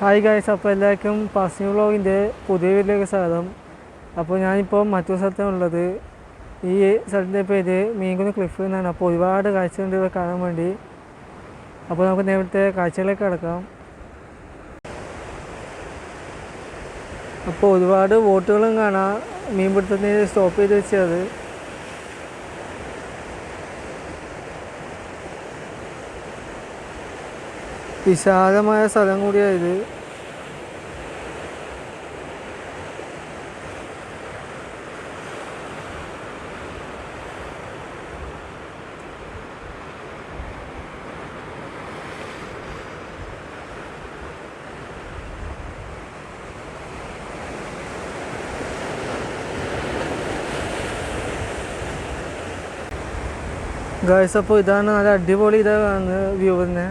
Hi guys, അപ്പോൾ എല്ലാവർക്കും passing വ്ളോഗിൻ്റെ പുതിയ വീട്ടിലേക്ക് സ്വാഗതം. അപ്പോൾ ഞാനിപ്പോൾ മറ്റൊരു സ്ഥലത്താണ് ഉള്ളത്. ഈ സ്ഥലത്തിൻ്റെ പേര് മീൻകുന്ന് ക്ലിഫ് എന്നാണ്. അപ്പോൾ ഒരുപാട് കാഴ്ചകളുണ്ട് ഇവിടെ കാണാൻ വേണ്ടി. അപ്പോൾ നമുക്ക് നേരത്തെ കാഴ്ചകളിലേക്ക് കിടക്കാം. അപ്പോൾ ഒരുപാട് ബോട്ടുകളും കാണാം, മീൻപിടുത്തത്തിന് സ്റ്റോപ്പ് ചെയ്ത് വെച്ചത്. വിശാലമായ സ്ഥലം കൂടിയായത്. ഗൈസ്, അപ്പോൾ ഇതാണ് നല്ല അടിപൊളി ഇതാണ് കാണുന്നത് വ്യൂ തന്നെ.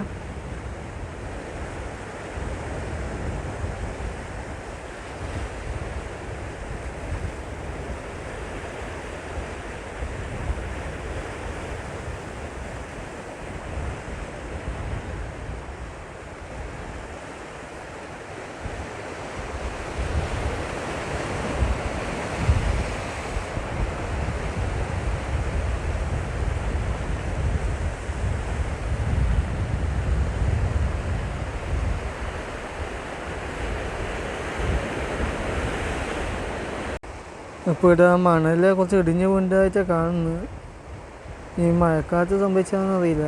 ഇപ്പോൾ ഇവിടെ മണൽ കുറച്ച് ഇടിഞ്ഞു വീണ്ടായിട്ടാണ് കാണുന്നത്. ഈ മഴക്കാലത്ത് സംഭവിച്ചതെന്ന് അറിയില്ല.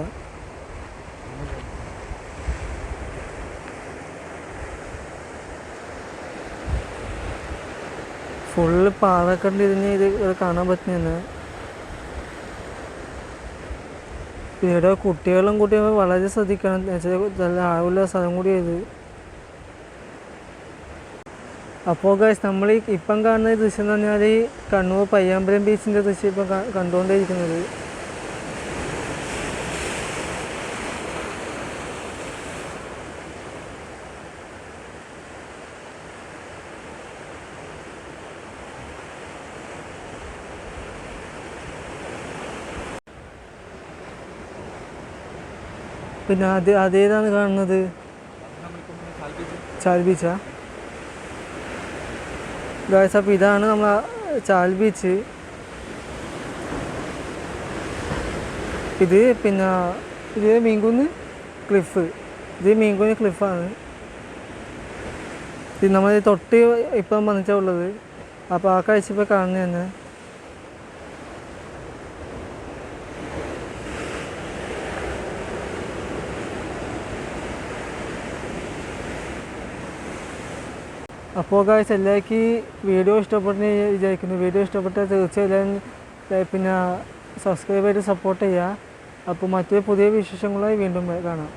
ഫുള്ള് പാറക്കണ്ട് ഇടിഞ്ഞ് ഇത് കാണാൻ പറ്റുന്നതന്നെ. ഇവിടെ കുട്ടികളും വളരെ ശ്രദ്ധിക്കണം. നല്ല ആഴമുള്ള സ്ഥലം കൂടിയത്. അപ്പോൾ ഗൈസ്, നമ്മൾ ഇപ്പം കാണുന്ന ദൃശ്യം എന്ന് പറഞ്ഞാൽ കണ്ണൂർ പയ്യാമ്പലം ബീച്ചിൻ്റെ ദൃശ്യം ഇപ്പം കണ്ടുകൊണ്ടേയിരിക്കുന്നത്. പിന്നെ അതേതാണ് കാണുന്നത്? ചാൽ ബീച്ചാ ഗൈസ്? അപ്പോൾ ഇതാണ് നമ്മളെ ചാൽ ബീച്ച്. ഇത് മീൻകുന്ന് ക്ലിഫ്. ഇത് മീൻകുന്ന് ക്ലിഫാണ്. ഇത് നമ്മൾ തൊട്ട് ഇപ്പം വന്നിട്ടാണ് ഉള്ളത്. അപ്പോൾ ആ കാഴ്ച ഇപ്പോൾ കാണുന്നത് തന്നെ. അപ്പോൾ ഗൈസ്, എല്ലാവർക്കും വീഡിയോ ഇഷ്ടപ്പെട്ടെന്ന് വിചാരിക്കുന്നു. വീഡിയോ ഇഷ്ടപ്പെട്ടാൽ തീർച്ചയായും പിന്നെ സബ്സ്ക്രൈബ് ചെയ്ത് സപ്പോർട്ട് ചെയ്യുക. അപ്പോൾ മറ്റൊരു പുതിയ വിശേഷങ്ങളായി വീണ്ടും കാണാം.